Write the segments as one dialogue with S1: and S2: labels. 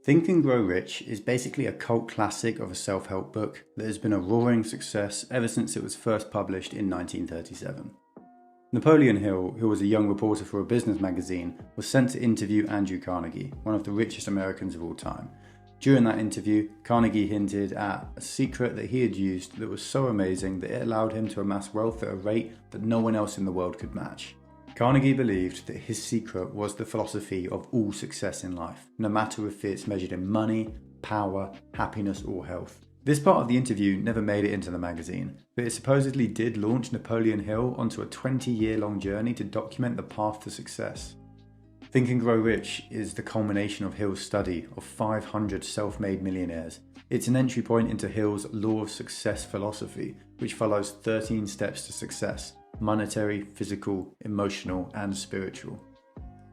S1: Think and Grow Rich is basically a cult classic of a self-help book that has been a roaring success ever since it was first published in 1937. Napoleon Hill, who was a young reporter for a business magazine, was sent to interview Andrew Carnegie, one of the richest Americans of all time. During that interview, Carnegie hinted at a secret that he had used that was so amazing that it allowed him to amass wealth at a rate that no one else in the world could match. Carnegie believed that his secret was the philosophy of all success in life, no matter if it's measured in money, power, happiness, or health. This part of the interview never made it into the magazine, but it supposedly did launch Napoleon Hill onto a 20-year-long journey to document the path to success. Think and Grow Rich is the culmination of Hill's study of 500 self-made millionaires. It's an entry point into Hill's Law of Success philosophy, which follows 13 steps to success: monetary, physical, emotional, and spiritual.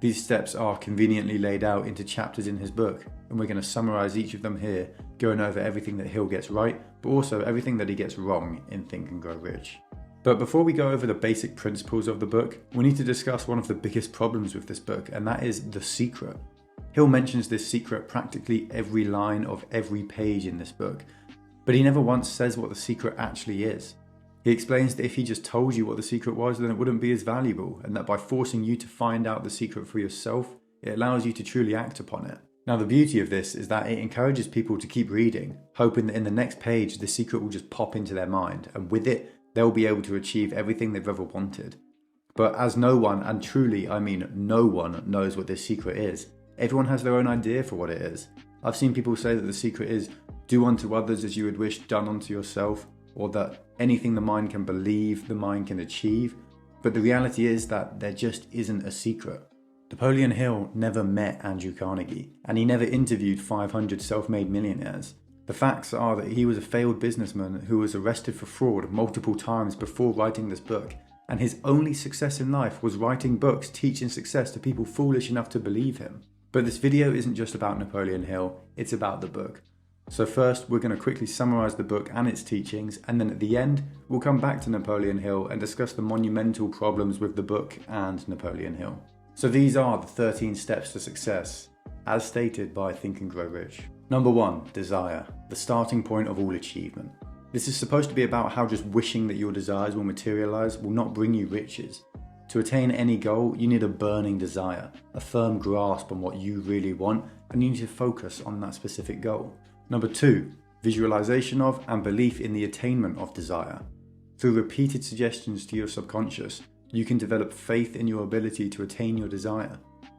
S1: These steps are conveniently laid out into chapters in his book, and we're going to summarize each of them here, going over everything that Hill gets right, but also everything that he gets wrong in Think and Grow Rich. But before we go over the basic principles of the book, we need to discuss one of the biggest problems with this book, and that is the secret. Hill mentions this secret practically every line of every page in this book, but he never once says what the secret actually is. He explains that if he just told you what the secret was, then it wouldn't be as valuable, and that by forcing you to find out the secret for yourself, it allows you to truly act upon it. Now, the beauty of this is that it encourages people to keep reading, hoping that in the next page the secret will just pop into their mind, and with it, they'll be able to achieve everything they've ever wanted. But as no one, and truly I mean no one, knows what this secret is, everyone has their own idea for what it is. I've seen people say that the secret is do unto others as you would wish done unto yourself, or that anything the mind can believe, the mind can achieve. But the reality is that there just isn't a secret. Napoleon Hill never met Andrew Carnegie, and he never interviewed 500 self-made millionaires. The facts are that he was a failed businessman who was arrested for fraud multiple times before writing this book, and his only success in life was writing books teaching success to people foolish enough to believe him. But this video isn't just about Napoleon Hill, it's about the book. So first, we're going to quickly summarize the book and its teachings, and then at the end, we'll come back to Napoleon Hill and discuss the monumental problems with the book and Napoleon Hill. So these are the 13 steps to success, as stated by Think and Grow Rich. Number 1, desire, the starting point of all achievement. This is supposed to be about how just wishing that your desires will materialize will not bring you riches. To attain any goal, you need a burning desire, a firm grasp on what you really want, and you need to focus on that specific goal. Number 2, visualization of and belief in the attainment of desire. Through repeated suggestions to your subconscious, you can develop faith in your ability to attain your desire.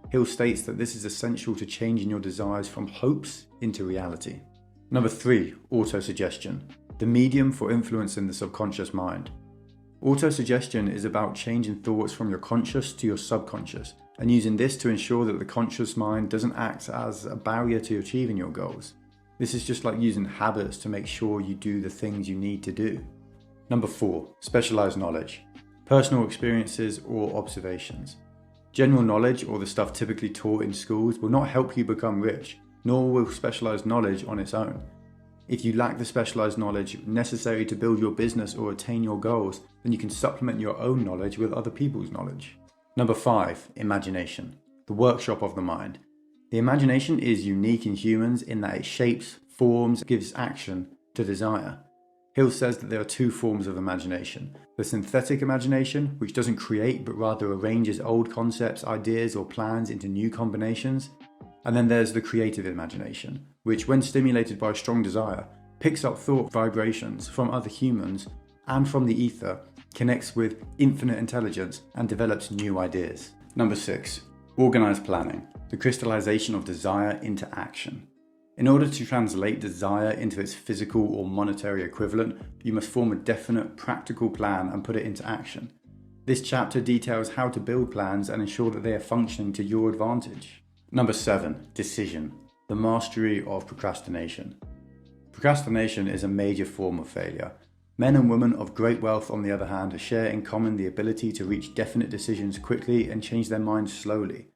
S1: Hill states that this is essential to changing your desires from hopes into reality. Number 3, autosuggestion, the medium for influencing the subconscious mind. Autosuggestion is about changing thoughts from your conscious to your subconscious, and using this to ensure that the conscious mind doesn't act as a barrier to achieving your goals. This is just like using habits to make sure you do the things you need to do. Number 4, specialized knowledge, personal experiences or observations. General knowledge, or the stuff typically taught in schools, will not help you become rich, nor will specialized knowledge on its own. If you lack the specialized knowledge necessary to build your business or attain your goals, then you can supplement your own knowledge with other people's knowledge. Number 5, imagination, the workshop of the mind. The imagination is unique in humans in that it shapes, forms, gives action to desire. Hill says that there are 2 forms of imagination. The synthetic imagination, which doesn't create but rather arranges old concepts, ideas, or plans into new combinations. And then there's the creative imagination, which when stimulated by strong desire, picks up thought vibrations from other humans and from the ether, connects with infinite intelligence, and develops new ideas. Number 6, organized planning, the crystallization of desire into action. In order to translate desire into its physical or monetary equivalent, you must form a definite, practical plan and put it into action. This chapter details how to build plans and ensure that they are functioning to your advantage. Number 7, decision, the mastery of procrastination. Procrastination is a major form of failure. Men and women of great wealth, on the other hand, share in common the ability to reach definite decisions quickly and change their minds slowly.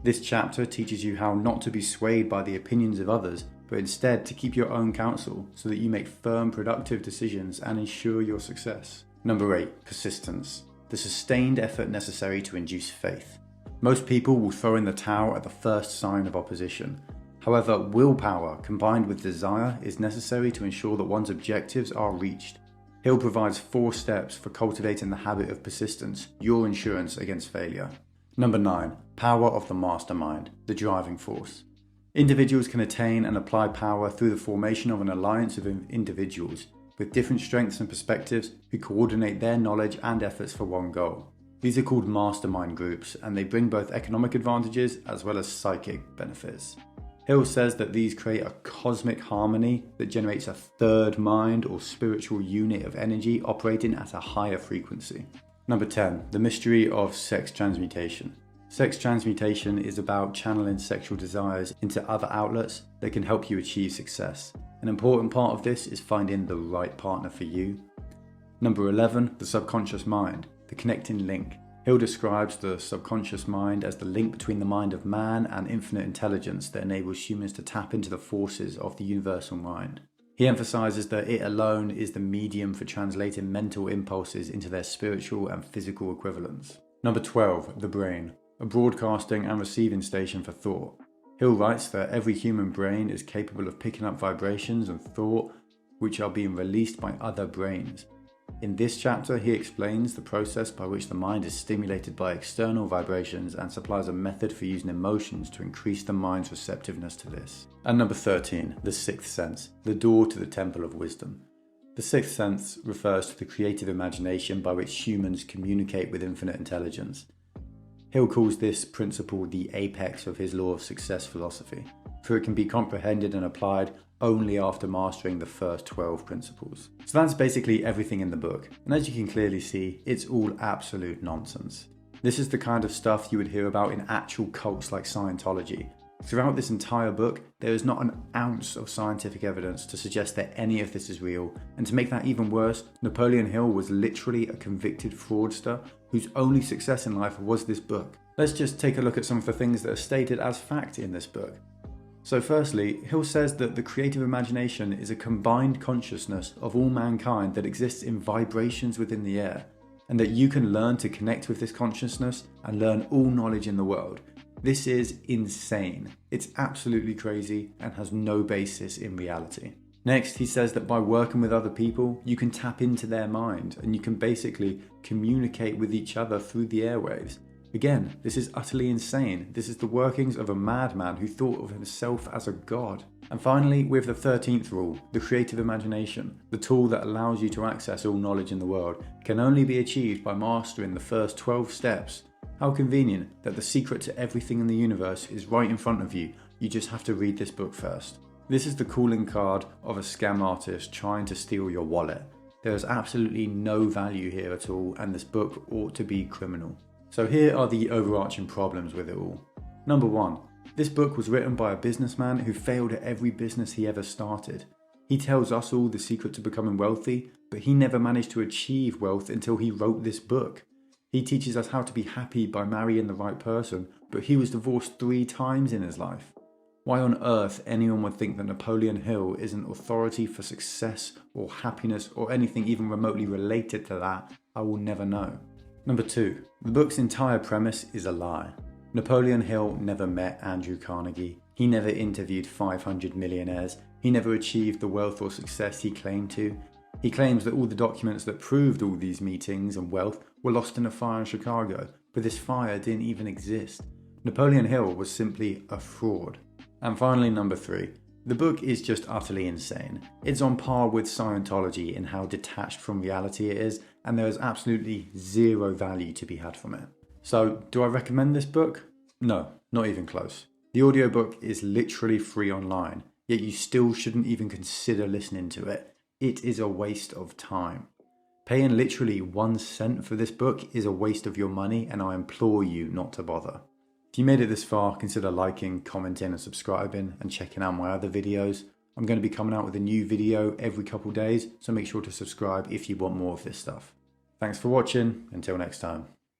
S1: This chapter teaches you how not to be swayed by the opinions of others, but instead to keep your own counsel so that you make firm, productive decisions and ensure your success. Number 8, persistence, the sustained effort necessary to induce faith. Most people will throw in the towel at the first sign of opposition. However, willpower combined with desire is necessary to ensure that one's objectives are reached. Hill provides 4 steps for cultivating the habit of persistence, your insurance against failure. Number 9. Power of the mastermind, the driving force. Individuals can attain and apply power through the formation of an alliance of individuals with different strengths and perspectives who coordinate their knowledge and efforts for one goal. These are called mastermind groups, and they bring both economic advantages as well as psychic benefits. Hill says that these create a cosmic harmony that generates a third mind or spiritual unit of energy operating at a higher frequency. Number 10. The Mastery of Sex Transmuation. Sex transmutation is about channeling sexual desires into other outlets that can help you achieve success. An important part of this is finding the right partner for you. Number 11. The subconscious mind, the connecting link. Hill describes the subconscious mind as the link between the mind of man and infinite intelligence that enables humans to tap into the forces of the universal mind. He emphasizes that it alone is the medium for translating mental impulses into their spiritual and physical equivalents. Number 12. The brain, a broadcasting and receiving station for thought. Hill writes that every human brain is capable of picking up vibrations and thought which are being released by other brains. In this chapter, he explains the process by which the mind is stimulated by external vibrations and supplies a method for using emotions to increase the mind's receptiveness to this. And number 13, the sixth sense, the door to the temple of wisdom. The sixth sense refers to the creative imagination by which humans communicate with infinite intelligence. Hill calls this principle the apex of his law of success philosophy, for it can be comprehended and applied only after mastering the first 12 principles. So that's basically everything in the book, and as you can clearly see, it's all absolute nonsense. This is the kind of stuff you would hear about in actual cults like Scientology. Throughout this entire book, there is not an ounce of scientific evidence to suggest that any of this is real, and to make that even worse, Napoleon Hill was literally a convicted fraudster whose only success in life was this book. Let's just take a look at some of the things that are stated as fact in this book. So firstly, Hill says that the creative imagination is a combined consciousness of all mankind that exists in vibrations within the air, and that you can learn to connect with this consciousness and learn all knowledge in the world. This is insane. It's absolutely crazy and has no basis in reality. Next, he says that by working with other people, you can tap into their mind and you can basically communicate with each other through the airwaves. Again, this is utterly insane. This is the workings of a madman who thought of himself as a god. And finally, we have the 13th rule, the creative imagination, the tool that allows you to access all knowledge in the world, can only be achieved by mastering the first 12 steps. How convenient that the secret to everything in the universe is right in front of you. You just have to read this book first. This is the calling card of a scam artist trying to steal your wallet. There is absolutely no value here at all, and this book ought to be criminal. So here are the overarching problems with it all. Number 1. This book was written by a businessman who failed at every business he ever started. He tells us all the secret to becoming wealthy, but he never managed to achieve wealth until he wrote this book. He teaches us how to be happy by marrying the right person, but he was divorced 3 times in his life. Why on earth anyone would think that Napoleon Hill is an authority for success or happiness or anything even remotely related to that, I will never know. Number 2. The book's entire premise is a lie. Napoleon Hill never met Andrew Carnegie. He never interviewed 500 millionaires. He never achieved the wealth or success he claimed to. He claims that all the documents that proved all these meetings and wealth were lost in a fire in Chicago, but this fire didn't even exist. Napoleon Hill was simply a fraud. And finally, number 3. The book is just utterly insane. It's on par with Scientology in how detached from reality it is, and there is absolutely zero value to be had from it. So, do I recommend this book? No, not even close. The audiobook is literally free online, yet you still shouldn't even consider listening to it. It is a waste of time. Paying literally 1 cent for this book is a waste of your money, and I implore you not to bother. If you made it this far, consider liking, commenting and subscribing and checking out my other videos. I'm going to be coming out with a new video every couple days, so make sure to subscribe if you want more of this stuff. Thanks for watching, until next time.